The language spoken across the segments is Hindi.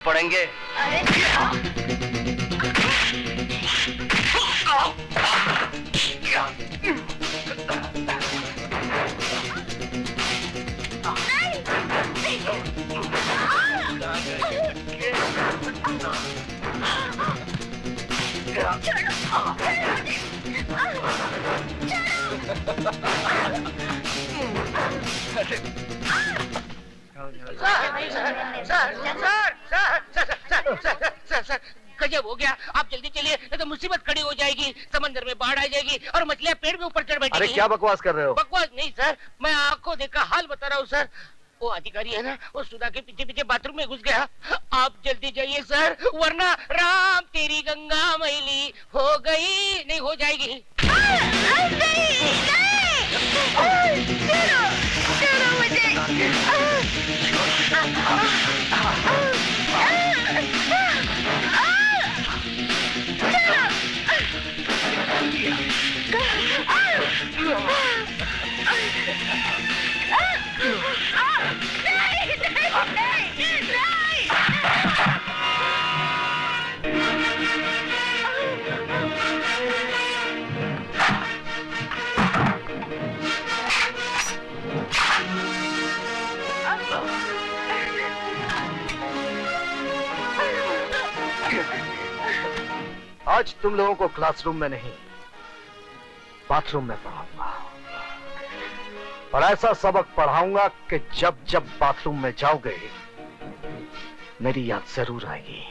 पड़ेंगे। सर, गजब हो गया। आप जल्दी चलिए, नहीं तो मुसीबत खड़ी हो जाएगी। समंदर में बाढ़ आ जाएगी और मछलियाँ पेड़ के ऊपर चढ़ बैठेगी। अरे क्या बकवास कर रहे हो? बकवास नहीं सर, मैं आंखों देखा हाल बता रहा हूँ सर। वो अधिकारी है ना, वो सुधा के पीछे पीछे बाथरूम में घुस गया। आप जल्दी जाइए सर, वरना राम तेरी गंगा मैली हो गई नहीं हो जाएगी। आज तुम लोगों को क्लासरूम में नहीं, बाथरूम में पढ़ाऊंगा। और ऐसा सबक पढ़ाऊंगा कि जब जब बाथरूम में जाओगे मेरी याद जरूर आएगी।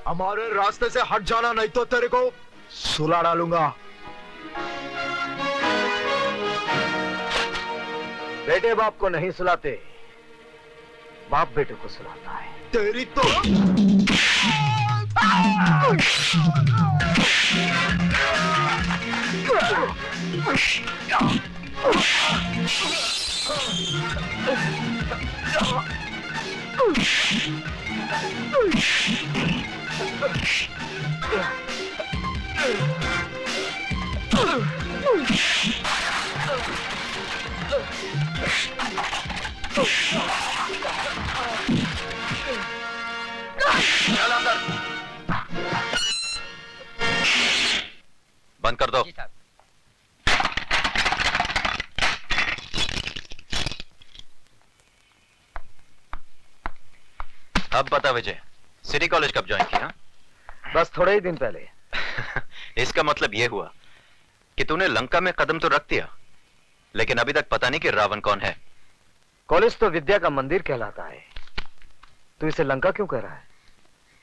हमारे रास्ते से हट जाना, नहीं तो तेरे को सुला डालूंगा। बेटे बाप को नहीं सुलाते, बाप बेटे को सुलाता है। तेरी तो बंद कर दो। अब बता विजय, सिटी कॉलेज कब ज्वाइन किया? बस थोड़े ही दिन पहले। इसका मतलब यह हुआ कि तूने लंका में कदम तो रख दिया, लेकिन अभी तक पता नहीं कि रावण कौन है। कॉलेज तो विद्या का मंदिर कहलाता है, तू इसे लंका क्यों कह रहा है?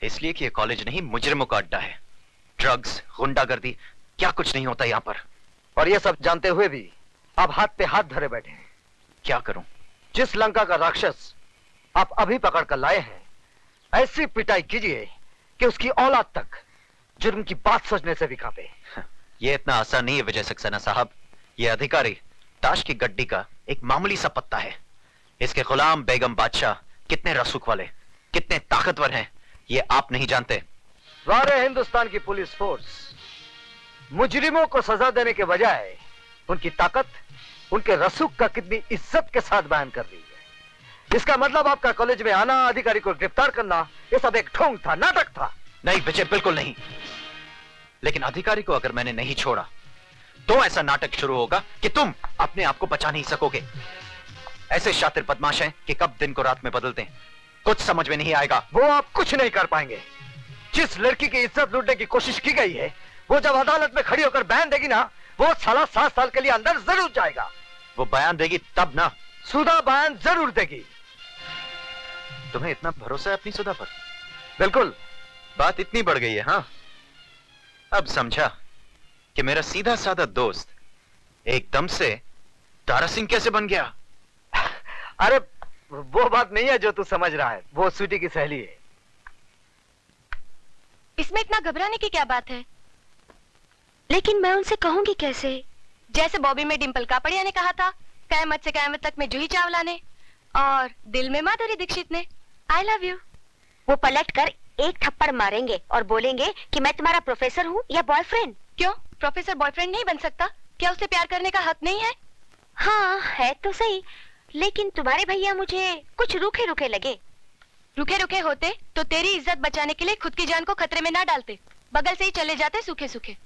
इसलिए कि यह कॉलेज नहीं, मुजरिमों का अड्डा है। ड्रग्स, गुंडागर्दी, क्या कुछ नहीं होता यहां पर। और ये सब जानते हुए भी आप हाथ पे हाथ धरे बैठे हैं। क्या करूं? जिस लंका का राक्षस आप अभी पकड़ कर लाए हैं, ऐसी पिटाई कीजिए कि उसकी औलाद तक जुर्म की बात सोचने से भी कांपे। यह इतना आसान नहीं है विजय सक्सेना साहब। यह अधिकारी ताश की गड्डी का एक मामूली सा पत्ता है। इसके गुलाम बेगम बादशाह कितने रसूख वाले, कितने ताकतवर हैं, ये आप नहीं जानते। सारे हिंदुस्तान की पुलिस फोर्स मुजरिमों को सजा देने के बजाय उनकी ताकत, उनके रसूख का कितनी इज्जत के साथ बयान कर रही है। इसका मतलब आपका कॉलेज में आना, अधिकारी को गिरफ्तार करना, ये सब एक ढोंग था, नाटक था। नहीं विजय, बिल्कुल नहीं। लेकिन अधिकारी को अगर मैंने नहीं छोड़ा तो ऐसा नाटक शुरू होगा कि तुम अपने आप को बचा नहीं सकोगे। ऐसे शातिर बदमाश हैं कि कब दिन को रात में बदलते हैं, कुछ समझ में नहीं आएगा। वो आप कुछ नहीं कर पाएंगे। जिस लड़की की इज्जत लूटने की कोशिश की गई है, वो जब अदालत में खड़ी होकर बयान देगी ना, वो साला 7 साल के लिए अंदर जरूर जाएगा। वो बयान देगी तब ना। सुधा बयान जरूर देगी। तुम्हें इतना भरोसा है अपनी सुधा पर? बिल्कुल। बात इतनी बढ़ गई है। हाँ, अब समझा कि मेरा सीधा साधा दोस्त एकदम से तारा सिंह कैसे बन गया। अरे वो बात नहीं है जो तू समझ रहा है, वो स्वीटी की सहेली है। इसमें इतना घबराने की क्या बात है? लेकिन मैं उनसे कहूंगी कैसे? जैसे बॉबी में डिंपल कापड़िया ने कहा था, कयामत से कयामत तक में जूही चावला ने, और दिल में माधुरी दीक्षित ने, आई लव यू। वो पलट कर एक थप्पड़ मारेंगे और बोलेंगे कि मैं तुम्हारा प्रोफेसर हूँ या बॉयफ्रेंड। क्यों, प्रोफेसर बॉयफ्रेंड नहीं बन सकता? क्या उसे प्यार करने का हक नहीं है? हाँ है तो सही, लेकिन तुम्हारे भैया मुझे कुछ रूखे रूखे लगे। रुके रुके होते तो तेरी इज्जत बचाने के लिए खुद की जान को खतरे में ना डालते, बगल से ही चले जाते सूखे सूखे।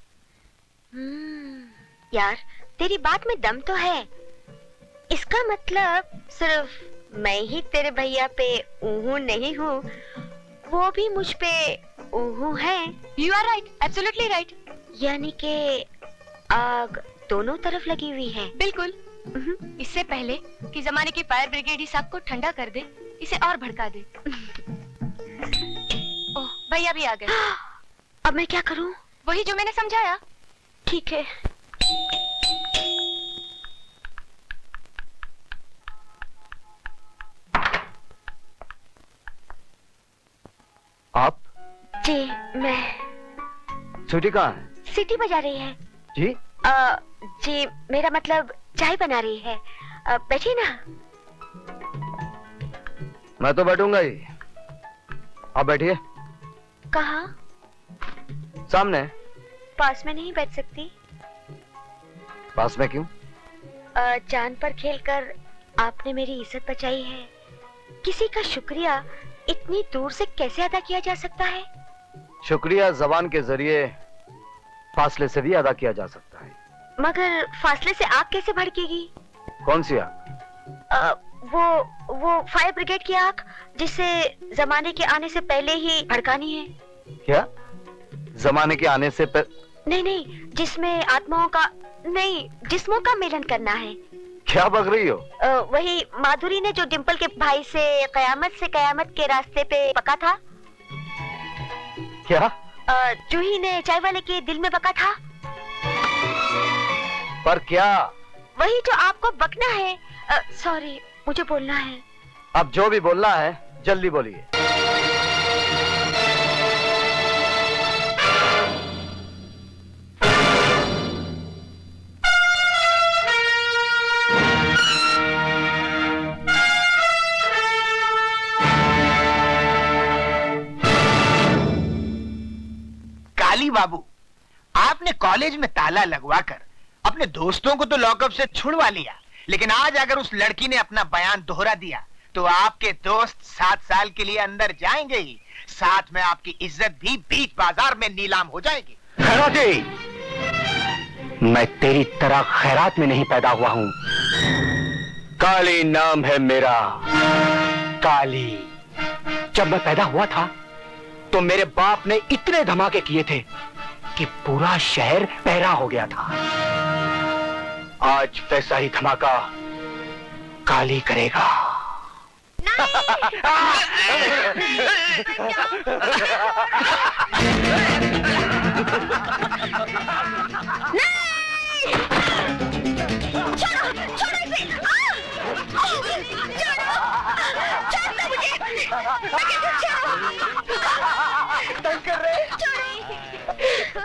यार तेरी बात में दम तो है। इसका मतलब सिर्फ मैं ही तेरे भैया पे ऊहू नहीं हूँ, वो भी मुझ पे ऊहू है। You are right, absolutely right. यानी कि आग दोनों तरफ लगी हुई है। बिल्कुल। इससे पहले कि जमाने की फायर ब्रिगेड इस आग को ठंडा कर दे, इसे और भड़का दे। ओह, भैया भी आ गए। अब मैं क्या करूं? वही जो मैंने समझाया। ठीक है। आप? जी मैं। स्वीटी कहाँ है? सीटी बजा रही है। जी? जी मेरा मतलब चाय बना रही है। बैठिए ना। मैं तो बैठूंगा ही, आप बैठिए। कहाँ? सामने। पास में नहीं बैठ सकती? पास में क्यों? जान पर खेलकर आपने मेरी इज्जत बचाई है। किसी का शुक्रिया इतनी दूर से कैसे अदा किया जा सकता है? शुक्रिया जबान के जरिए फासले से भी अदा किया जा सकता है। मगर फासले से आग कैसे भड़केगी? कौन सी आग? वो फायर ब्रिगेड की आग, जिसे जमाने के आने से पहले ही भड़कानी है। क्या? जमाने के आने से नहीं, जिसमें आत्माओं का नहीं, जिस्मों का मिलन करना है। क्या बक रही हो? वही माधुरी ने जो डिम्पल के भाई से कयामत के रास्ते पे पका था। क्या? जूही ने चाय वाले के दिल में बका था। पर क्या? वही जो आपको बकना है। सॉरी, मुझे बोलना है। अब जो भी बोलना है जल्दी बोलिए। काली बाबू, आपने कॉलेज में ताला लगवाकर अपने दोस्तों को तो लॉकअप से छुड़वा लिया, लेकिन आज अगर उस लड़की ने अपना बयान दोहरा दिया तो आपके दोस्त 7 साल के लिए अंदर जाएंगे ही, साथ में आपकी इज्जत भी बीच बाजार में नीलाम हो जाएगी। खैराती, मैं तेरी तरह खैरात में नहीं पैदा हुआ हूं। काली नाम है मेरा, काली। जब मैं पैदा हुआ था तो मेरे बाप ने इतने धमाके किए थे कि पूरा शहर पहरा हो गया था। आज वैसा ही धमाका काली करेगा।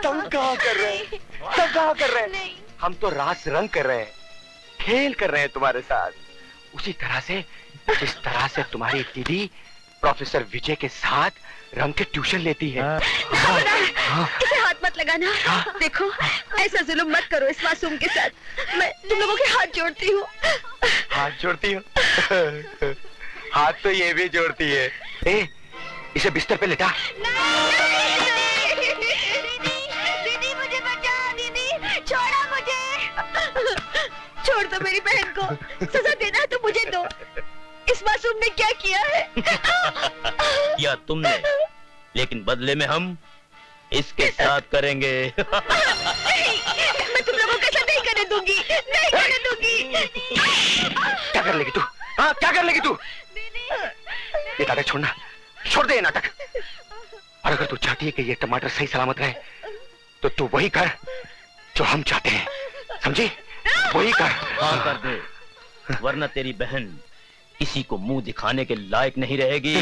तुम कहाँ कर रहे? हम तो रास रंग कर रहे हैं, खेल कर रहे हैं तुम्हारे साथ। उसी तरह से जिस तरह से तुम्हारी दीदी प्रोफेसर विजय के साथ रंग के ट्यूशन लेती है। इसे हाथ मत लगाना। देखो, ऐसा जुल्म मत करो इस मासूम के साथ। मैं तुम लोगों के हाथ जोड़ती हूँ। हाथ जोड़ती हो? हाथ तो ये भी जोड़ती है। ए, इसे बिस्तर पे लेटा। दीदी मुझे बचा, दीदी छोड़ा मुझे। छोड़ दो मेरी बहन को, सजा देना है तो मुझे दो। इस मासूम ने क्या किया है? किया तुमने, लेकिन बदले में हम इसके साथ करेंगे। मैं तुम लोगों के साथ नहीं करने दूंगी, नहीं करने दूंगी। क्या कर लेगी तू? हाँ, क्या कर लेगी तू? ये नाटक छोड़ना, छोड़ दे ये नाटक। और अगर तू चाहती है कि ये टमाटर सही सलामत रहे तो तू वही कर जो हम चाहते हैं, समझी? वही कर। हाँ कर दे, वरना तेरी बहन किसी को मुंह दिखाने के लायक नहीं रहेगी।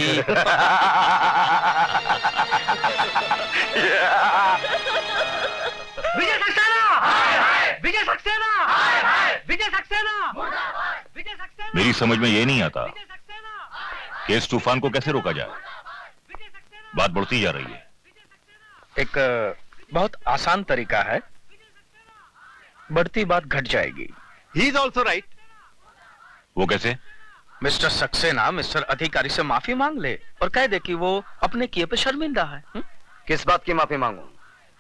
विजय सक्सेना! विजय सक्सेना! विजय सक्सेना! विजय सक्सेना! मेरी समझ में ये नहीं आता कि इस तूफान को कैसे रोका जाए। बात बढ़ती जा रही है। एक बहुत आसान तरीका है, बढ़ती बात घट जाएगी। He is also right. वो कैसे? मिस्टर सक्सेना मिस्टर अधिकारी से माफी मांग ले और कह दे कि वो अपने किए पे शर्मिंदा है। किस बात की माफी मांगू?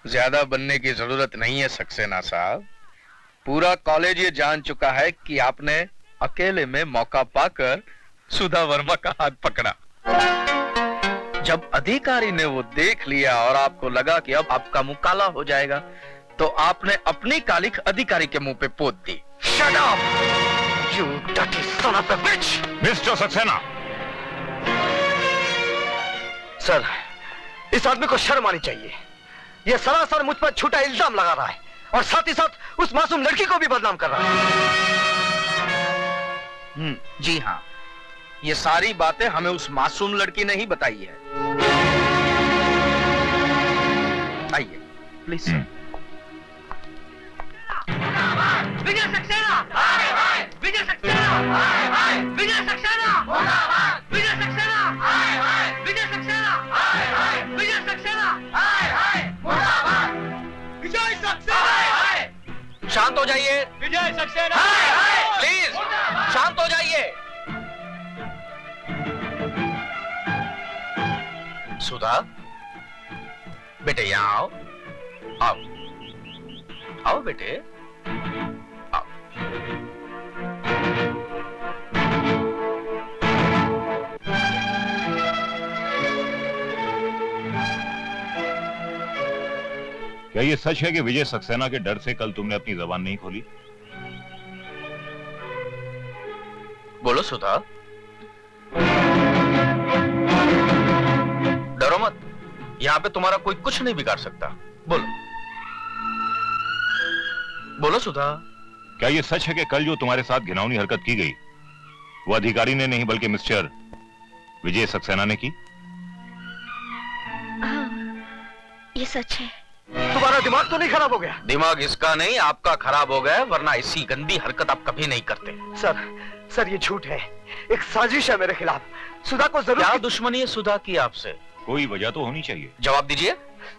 ज्यादा बनने की जरूरत नहीं है सक्सेना साहब। पूरा कॉलेज ये जान चुका है कि आपने अकेले में मौका पाकर सुधा वर्मा का हाथ पकड़ा। जब अधिकारी ने वो देख लिया और आपको लगा कि अब आपका मुंह काला हो जाएगा, तो आपने अपनी कालिख अधिकारी के मुंह पे पोत दी। Shut up, you dirty son of a bitch! Mister Saxena, sir, इस आदमी को शर्म आनी चाहिए। यह सरासर मुझ पर झूठा इल्जाम लगा रहा है और साथ ही साथ उस मासूम लड़की को भी बदनाम कर रहा है। जी हाँ, ये सारी बातें हमें उस मासूम लड़की ने ही बताई है। आइए प्लीज। विजय सक्सेना! विजय सक्सेना! विजय सक्सेना! विजय सक्सेना! विजय सक्सेना! विजय सक्सेना! विजय सक्सेना! शांत हो जाइए, विजय सक्सेना! प्लीज शांत हो जाइए। सुधा, बेटे यहाँ आओ। आओ आओ बेटे, आओ। क्या ये सच है कि विजय सक्सेना के डर से कल तुमने अपनी जबान नहीं खोली? बोलो सुधा, डरो मत, यहाँ पे तुम्हारा कोई कुछ नहीं बिगाड़ सकता। बोलो बोलो सुधा। क्या ये सच है कि कल जो तुम्हारे साथ घिनौनी हरकत की गई वो अधिकारी ने नहीं बल्कि मिस्टर विजय सक्सेना ने की? हाँ, ये सच है। तुम्हारा दिमाग तो नहीं खराब हो गया? दिमाग इसका नहीं आपका खराब हो गया, वरना ऐसी गंदी हरकत आप कभी नहीं करते। सर ये झूठ है, एक साजिश है मेरे खिलाफ। सुधा को जरूर। क्या दुश्मनी है सुधा की आपसे? कोई वजह तो होनी चाहिए। जवाब दीजिए।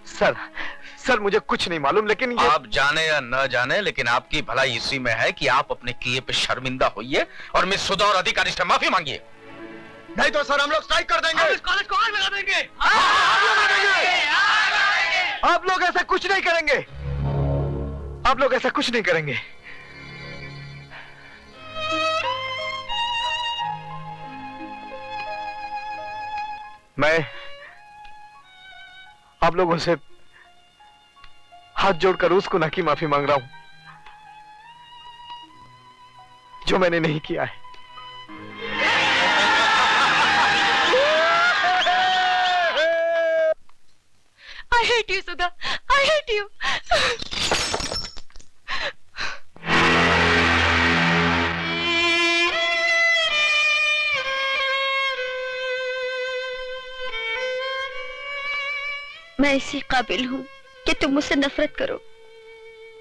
सर मुझे कुछ नहीं मालूम, लेकिन ये... आप जाने या न जाने, लेकिन आपकी भलाई इसी में है कि आप अपने किए पे शर्मिंदा होइए और मिस सुधा और अधिकारी से माफी मांगिए। नहीं तो सर हम लोग स्ट्राइक कर देंगे। इस कॉलेज को आग लगा देंगे। आप लोग ऐसा कुछ नहीं करेंगे। आप लोग ऐसा कुछ नहीं करेंगे। मैं आप लोगों से हाथ जोड़कर उस गुनाह की माफी मांग रहा हूं जो मैंने नहीं किया है। I hate you, Sudha. I hate you. मैं इसी काबिल हूँ कि तुम मुझसे नफरत करो।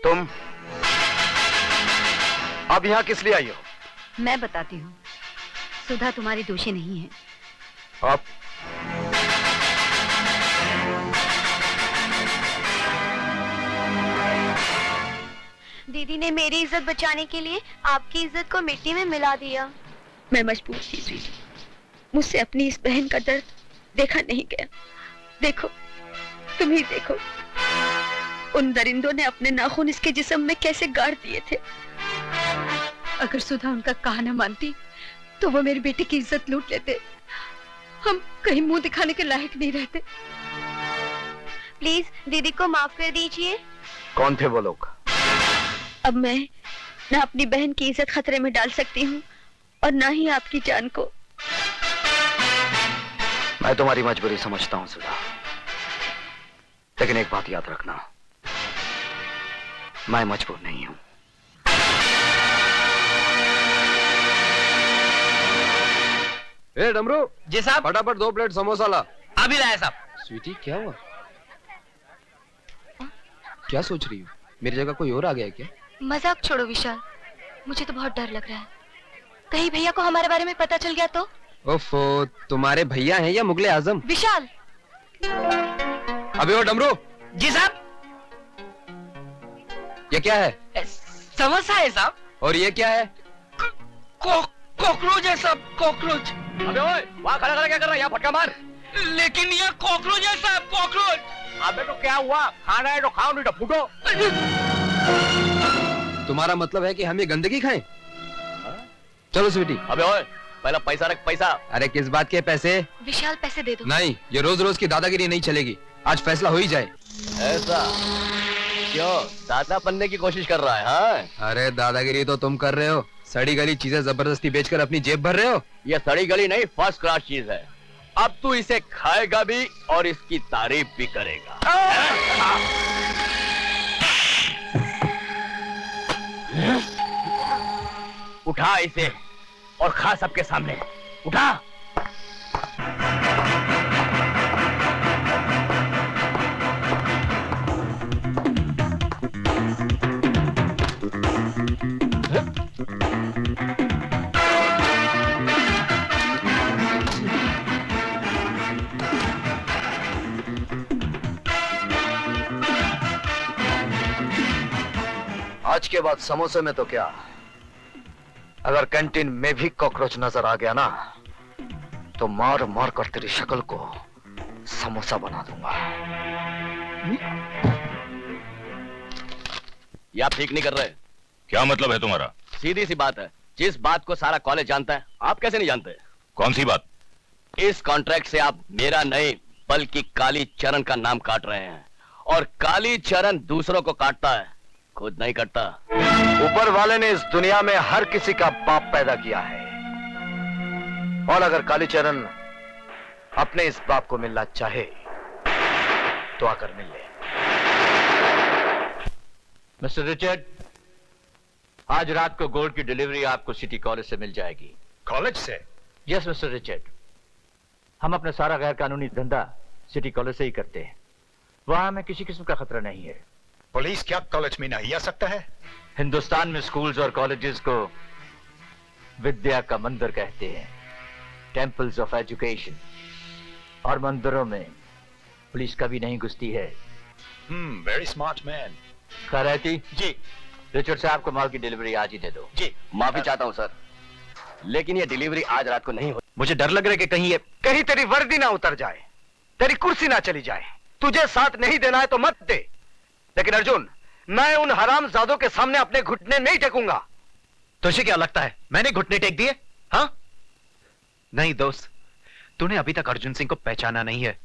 तुम अब यहाँ किस लिए आई हो? मैं बताती हूँ, सुधा तुम्हारी दोषी नहीं है। आप दीदी ने मेरी इज्जत बचाने के लिए आपकी इज्जत को मिट्टी में मिला दिया। मैं मजबूर थी दीदी, मुझसे अपनी इस बहन का दर्द देखा नहीं गया। देखो, तुम ही देखो, उन दरिंदों ने अपने नाखून इसके जिस्म में कैसे गाड़ दिए थे। अगर सुधा उनका कहा न मानती तो वो मेरी बेटी की इज्जत लूट लेते। हम कहीं मुंह दिखाने के लायक नहीं रहते। प्लीज दीदी को माफ कर दीजिए। कौन थे वो लोग? अब मैं न अपनी बहन की इज्जत खतरे में डाल सकती हूँ और न ही आपकी जान को। मैं तुम्हारी मजबूरी समझता हूँ सुधा, लेकिन एक बात याद रखना, मैं मजबूर नहीं हूँ। ए डमरू जी साहब। फटाफट 2 प्लेट समोसा ला। अभी लाया साहब। स्वीटी क्या हुआ? क्या सोच रही हो? मेरी जगह कोई और आ गया है क्या? मजाक छोड़ो विशाल, मुझे तो बहुत डर लग रहा है। कहीं भैया को हमारे बारे में पता चल गया तो? ओफो, तुम्हारे भैया हैं या मुगले आजम? विशाल! अबे ओ डमरू। जी साहब। ये क्या है? समोसा है साहब। और ये क्या है? कोक कॉकरोच है साहब, कॉकरोच। अबे ओए, वहाँ खड़ा खड़ा क्या कर रहा है? यहाँ फटका मार। लेकिन ये कॉकरोच है साहब, कॉकरोच। अबे तो क्या हुआ? खाना है तो खाओ, नहीं तो फूटो। तुम्हारा मतलब है कि हम ये गंदगी खाएं? चलो स्वीटी। अबे ओए, पहला पैसा रख, पैसा। अरे किस बात के पैसे? विशाल पैसे दे दो। नहीं, ये रोज रोज की दादागिरी नहीं चलेगी। आज फैसला हो ही जाए। ऐसा क्यों? दादा बनने की कोशिश कर रहा है? हाँ? अरे दादागिरी तो तुम कर रहे हो, सड़ी गली चीजें जबरदस्ती बेचकर अपनी जेब भर रहे हो। ये सड़ी गली नहीं, फर्स्ट क्लास चीज है। अब तू इसे खाएगा भी और इसकी तारीफ भी करेगा। उठा इसे और खा सबके सामने। उठा। आज के बाद समोसे में तो क्या, अगर कैंटीन में भी कॉकरोच नजर आ गया ना, तो मार मार कर तेरी शक्ल को समोसा बना दूंगा। ये आप ठीक नहीं कर रहे। क्या मतलब है तुम्हारा? सीधी सी बात है, जिस बात को सारा कॉलेज जानता है, आप कैसे नहीं जानते? कौन सी बात? इस कॉन्ट्रैक्ट से आप मेरा नहीं बल्कि काली चरण का नाम काट रहे हैं, और काली चरण दूसरों को काटता है, खुद नहीं काटता। ऊपर वाले ने इस दुनिया में हर किसी का बाप पैदा किया है, और अगर कालीचरण अपने इस बाप को मिलना चाहे तो आकर मिल ले। मिस्टर रिचर्ड, आज रात को गोल्ड की डिलीवरी आपको सिटी कॉलेज से मिल जाएगी। कॉलेज से? यस मिस्टर रिचर्ड, हम अपना सारा गैर कानूनी धंधा सिटी कॉलेज से ही करते हैं। वहां हमें किसी किस्म का खतरा नहीं है। पुलिस क्या कॉलेज में नहीं आ सकता है? हिंदुस्तान में स्कूल्स और कॉलेजेस को विद्या का मंदिर कहते हैं, टेम्पल्स ऑफ एजुकेशन, और मंदिरों में पुलिस कभी नहीं घुसती है। Very smart man. Khairati ji. Richard साहब को माल की डिलीवरी आज ही दे दो। जी। माफी चाहता हूं सर, लेकिन ये डिलीवरी आज रात को नहीं हो। मुझे डर लग रहा है कि कहीं तेरी वर्दी ना उतर जाए, तेरी कुर्सी ना चली जाए। तुझे साथ नहीं देना है तो मत दे, लेकिन अर्जुन, मैं उन हरामजादों के सामने अपने घुटने नहीं टेकूंगा। तुझे क्या लगता है मैंने घुटने टेक दिए? हाँ नहीं दोस्त, तूने अभी तक अर्जुन सिंह को पहचाना नहीं है।